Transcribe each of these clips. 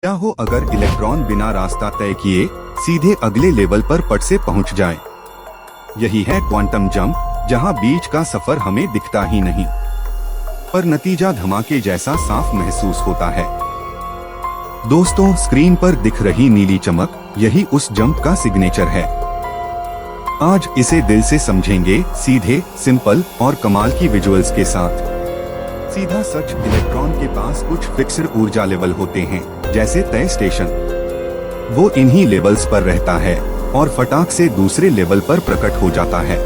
क्या हो अगर इलेक्ट्रॉन बिना रास्ता तय किए सीधे अगले लेवल पर पट से पहुंच जाए। यही है क्वांटम जंप, जहां बीच का सफर हमें दिखता ही नहीं, पर नतीजा धमाके जैसा साफ महसूस होता है। दोस्तों, स्क्रीन पर दिख रही नीली चमक, यही उस जंप का सिग्नेचर है। आज इसे दिल से समझेंगे, सीधे, सिंपल और कमाल की विजुअल्स के साथ। सीधा सच, इलेक्ट्रॉन के पास कुछ फिक्स्ड ऊर्जा लेवल होते हैं, जैसे तय स्टेशन। वो इन्हीं लेवल्स पर रहता है और फटाक से दूसरे लेवल पर प्रकट हो जाता है।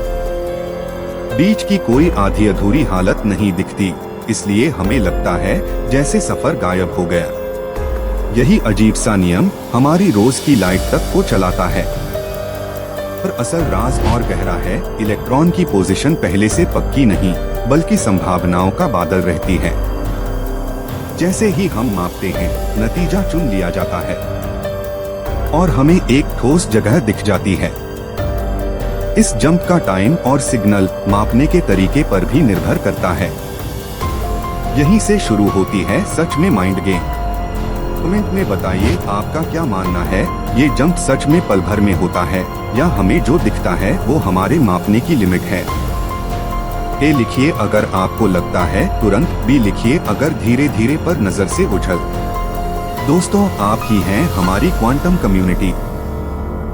बीच की कोई आधी अधूरी हालत नहीं दिखती, इसलिए हमें लगता है जैसे सफर गायब हो गया। यही अजीब सा नियम हमारी रोज की लाइफ तक को चलाता है। पर असल राज और गहरा है, इलेक्ट्रॉन की पोजीशन पहले से पक्की नहीं, बल्कि संभावनाओं का बादल रहती है। जैसे ही हम मापते हैं, नतीजा चुन लिया जाता है और हमें एक ठोस जगह दिख जाती है। इस जंप का टाइम और सिग्नल मापने के तरीके पर भी निर्भर करता है। यहीं से शुरू होती है सच में माइंड गेम। कमेंट में बताइए आपका क्या मानना है, ये जंप सच में पल भर में होता है या हमें जो दिखता है वो हमारे मापने की लिमिट है। ए लिखिए अगर आपको लगता है तुरंत, बी लिखिए अगर धीरे धीरे पर नजर से उछल। दोस्तों, आप ही हैं हमारी क्वांटम कम्युनिटी।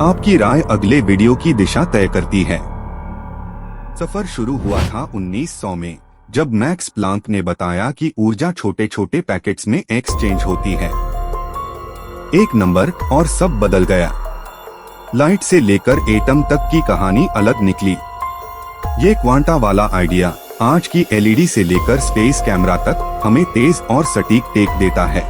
आपकी राय अगले वीडियो की दिशा तय करती है। सफर शुरू हुआ था 1900 में, जब मैक्स प्लांक ने बताया कि ऊर्जा छोटे छोटे पैकेट्स में एक्सचेंज होती है। एक नंबर और सब बदल गया। लाइट से लेकर एटम तक की कहानी अलग निकली। ये क्वांटा वाला आइडिया आज की एलईडी से लेकर स्पेस कैमरा तक हमें तेज और सटीक टेक देता है।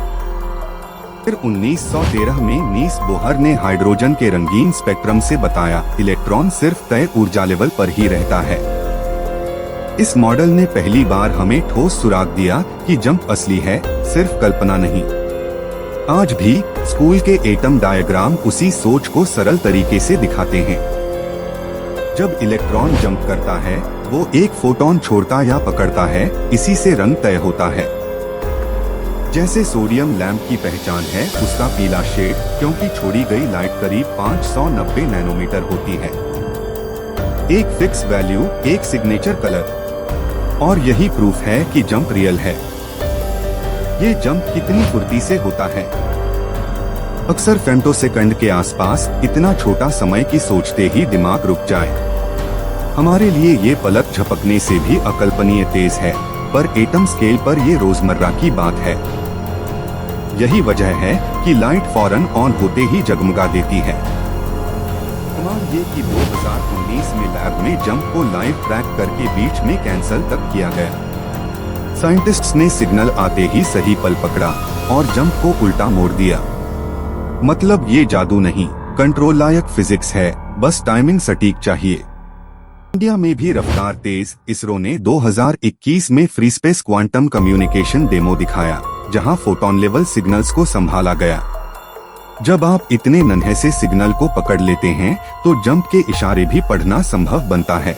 फिर 1913 में नील्स बोहर ने हाइड्रोजन के रंगीन स्पेक्ट्रम से बताया, इलेक्ट्रॉन सिर्फ तय ऊर्जा लेवल पर ही रहता है। इस मॉडल ने पहली बार हमें ठोस सुराग दिया कि जंप असली है, सिर्फ कल्पना नहीं। आज भी स्कूल के एटम डायग्राम उसी सोच को सरल तरीके से दिखाते हैं। जब इलेक्ट्रॉन जंप करता है, वो एक फोटॉन छोड़ता या पकड़ता है, इसी से रंग तय होता है। जैसे सोडियम लैंप की पहचान है उसका पीला शेड, क्योंकि छोड़ी गई लाइट करीब 590 नैनोमीटर होती है। एक फिक्स वैल्यू, एक सिग्नेचर कलर, और यही प्रूफ है कि जंप रियल है। ये जंप कितनी फुर्ती से होता है। अक्सर फेम्टोसेकंड के आसपास, इतना छोटा समय की सोचते ही दिमाग रुक जाए। हमारे लिए ये पलक झपकने से भी अकल्पनीय तेज है, पर एटम स्केल पर ये रोजमर्रा की बात है। यही वजह है कि लाइट फौरन ऑन होते ही जगमगा देती है। कमाल ये कि 2019 में लैब में जंप को लाइव ट्रैक करके बीच में कैंसल तक किया गया। साइंटिस्ट्स ने सिग्नल आते ही सही पल पकड़ा और जंप को उल्टा मोड़ दिया। मतलब ये जादू नहीं, कंट्रोल लायक फिजिक्स है, बस टाइमिंग सटीक चाहिए। इंडिया में भी रफ्तार तेज। इसरो ने 2021 में free space quantum communication demo दिखाया, जहां फोटॉन लेवल सिग्नल्स को संभाला गया। जब आप इतने नन्हे से सिग्नल को पकड़ लेते हैं, तो जंप के इशारे भी पढ़ना संभव बनता है।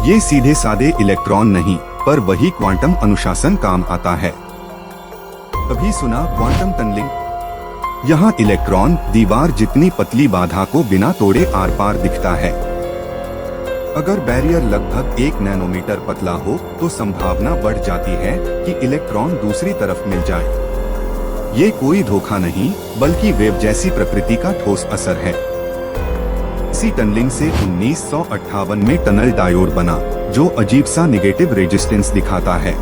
ये सीधे सादे इलेक्ट्रॉन नहीं, पर वही क्वांटम अनुशासन काम आता है। कभी सुना क्वांटम टनलिंग? यहाँ इलेक्ट्रॉन दीवार जितनी पतली बाधा को बिना तोड़े आर पार दिखता है। अगर बैरियर लगभग 1 नैनोमीटर पतला हो, तो संभावना बढ़ जाती है कि इलेक्ट्रॉन दूसरी तरफ मिल जाए। ये कोई धोखा नहीं, बल्कि वेव जैसी प्रकृति का ठोस असर है। इसी टनलिंग से 1958 में टनल डायोड बना, जो अजीब सा निगेटिव रेजिस्टेंस दिखाता है।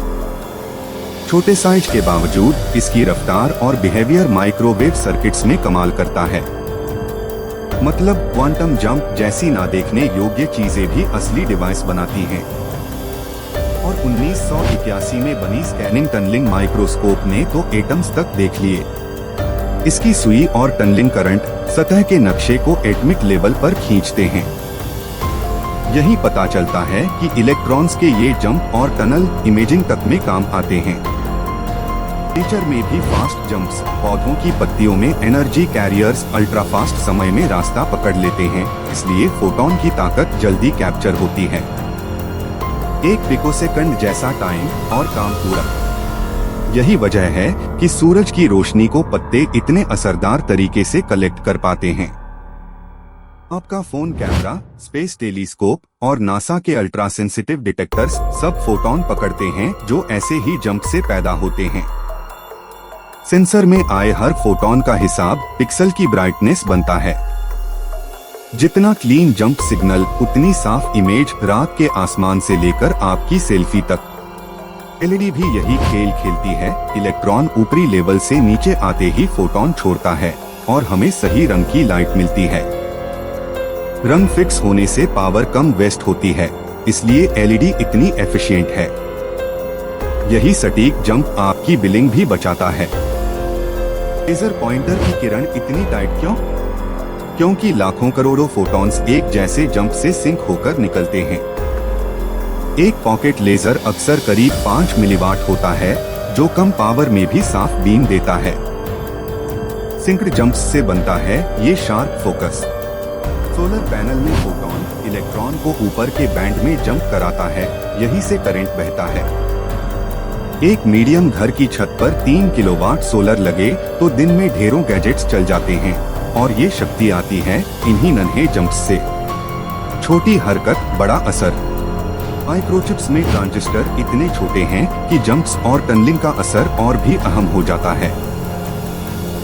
छोटे साइज के बावजूद इसकी रफ्तार और बिहेवियर माइक्रोवेव सर्किट्स में कमाल करता है। मतलब क्वांटम जंप जैसी ना देखने योग्य चीजें भी असली डिवाइस बनाती हैं। और 1981 में बनी स्कैनिंग टनलिंग माइक्रोस्कोप ने तो एटम्स तक देख लिए। इसकी सुई और टनलिंग करंट सतह के नक्शे को एटमिक लेवल पर खींचते हैं। यही पता चलता है कि इलेक्ट्रॉन्स के ये जंप और टनल इमेजिंग तक में काम आते हैं। नेचर में भी फास्ट जंप्स, पौधों की पत्तियों में एनर्जी कैरियर्स अल्ट्रा फास्ट समय में रास्ता पकड़ लेते हैं, इसलिए फोटॉन की ताकत जल्दी कैप्चर होती है। 1 पिकोसेकंड जैसा टाइम और काम पूरा। यही वजह है कि सूरज की रोशनी को पत्ते इतने असरदार तरीके से कलेक्ट कर पाते हैं। आपका फोन कैमरा, स्पेस टेलीस्कोप और नासा के अल्ट्रा सेंसिटिव डिटेक्टर्स सब फोटोन पकड़ते हैं जो ऐसे ही जंप से पैदा होते हैं। सेंसर में आए हर फोटोन का हिसाब पिक्सल की ब्राइटनेस बनता है। जितना क्लीन जंप सिग्नल उतनी साफ इमेज रात के आसमान से लेकर आपकी सेल्फी तक। एलईडी भी यही खेल खेलती है। इलेक्ट्रॉन ऊपरी लेवल से नीचे आते ही फोटोन छोड़ता है और हमें सही रंग की लाइट मिलती है। रंग फिक्स होने से पावर कम वेस्ट होती है, इसलिए एलईडी इतनी एफिशिएंट है। यही सटीक जंप आपकी बिलिंग भी बचाता है। लेजर पॉइंटर की किरण इतनी टाइट क्यों? क्योंकि लाखों करोड़ों फोटॉन्स एक जैसे जंप से सिंक होकर निकलते हैं। एक पॉकेट लेजर अक्सर करीब 5 मिलीवाट होता है, जो कम पावर में भी साफ बीम देता है। सिंक्ड जंप्स से बनता है ये शार्प फोकस। सोलर पैनल में फोटॉन इलेक्ट्रॉन को ऊपर के बैंड में जंप कराता है, यही से करंट बहता है। एक मीडियम घर की छत पर 3 किलोवाट सोलर लगे तो दिन में ढेरों गैजेट्स चल जाते हैं, और ये शक्ति आती है इन्हीं नन्हे जंप्स से। छोटी हरकत, बड़ा असर। माइक्रोचिप्स में ट्रांजिस्टर इतने छोटे हैं कि जंप्स और टनलिंग का असर और भी अहम हो जाता है।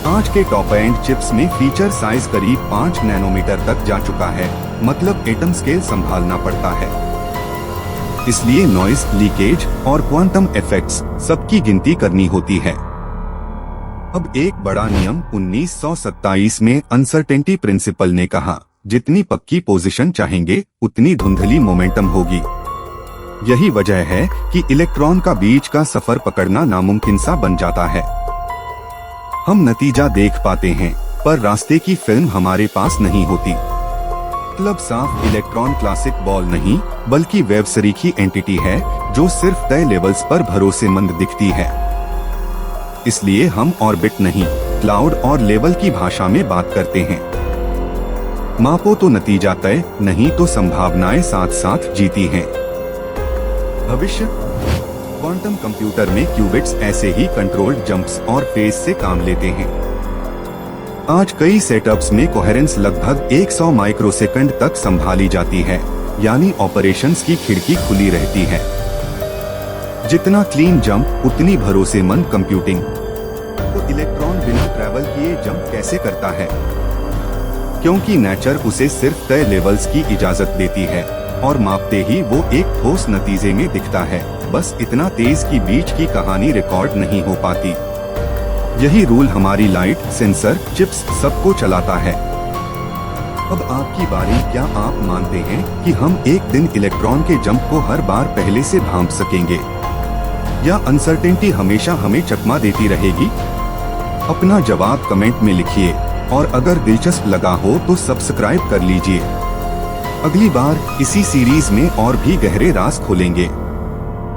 आज के टॉप एंड चिप्स में फीचर साइज करीब 5 नैनोमीटर तक जा चुका है, मतलब एटम स्केल संभालना पड़ता है। इसलिए नॉइज, लीकेज और क्वांटम इफेक्ट्स सबकी गिनती करनी होती है। अब एक बड़ा नियम 1927 में अनसर्टेनिटी प्रिंसिपल ने कहा, जितनी पक्की पोजीशन चाहेंगे उतनी धुंधली मोमेंटम होगी। यही वजह है कि इलेक्ट्रॉन का बीच का सफर पकड़ना नामुमकिन सा बन जाता है। हम नतीजा देख पाते हैं, पर रास्ते की फिल्म हमारे पास नहीं होती। मतलब साफ इलेक्ट्रॉन क्लासिक बॉल नहीं, बल्कि वेब सरीखी एंटिटी है जो सिर्फ तय लेवल्स पर भरोसेमंद दिखती है। इसलिए हम ऑर्बिट नहीं, क्लाउड और लेवल की भाषा में बात करते हैं। मापो तो नतीजा तय, नहीं तो संभावनाएं साथ साथ जीती हैं। भविष्य क्वांटम कंप्यूटर में क्यूबिट्स ऐसे ही कंट्रोल्ड जंप्स और फेज से काम लेते हैं। आज कई सेटअप्स में कोहेरेंस लगभग 100 माइक्रोसेकंड तक संभाली जाती है, यानी ऑपरेशंस की खिड़की खुली रहती है। जितना क्लीन जंप उतनी भरोसेमंद कंप्यूटिंग। तो इलेक्ट्रॉन बिना ट्रैवल किए जंप कैसे करता है? क्योंकि नेचर उसे सिर्फ तय लेवल्स की इजाजत देती है, और मापते ही वो एक ठोस नतीजे में दिखता है, बस इतना तेज कि बीच की कहानी रिकॉर्ड नहीं हो पाती। यही रूल हमारी लाइट, सेंसर, चिप्स सबको चलाता है। अब आपकी बारी, क्या आप मानते हैं कि हम एक दिन इलेक्ट्रॉन के जंप को हर बार पहले से भांप सकेंगे, या अनसर्टेनिटी हमेशा हमें चकमा देती रहेगी? अपना जवाब कमेंट में लिखिए, और अगर दिलचस्प लगा हो तो सब्सक्राइब कर लीजिए। अगली बार इसी सीरीज में और भी गहरे राज खोलेंगे।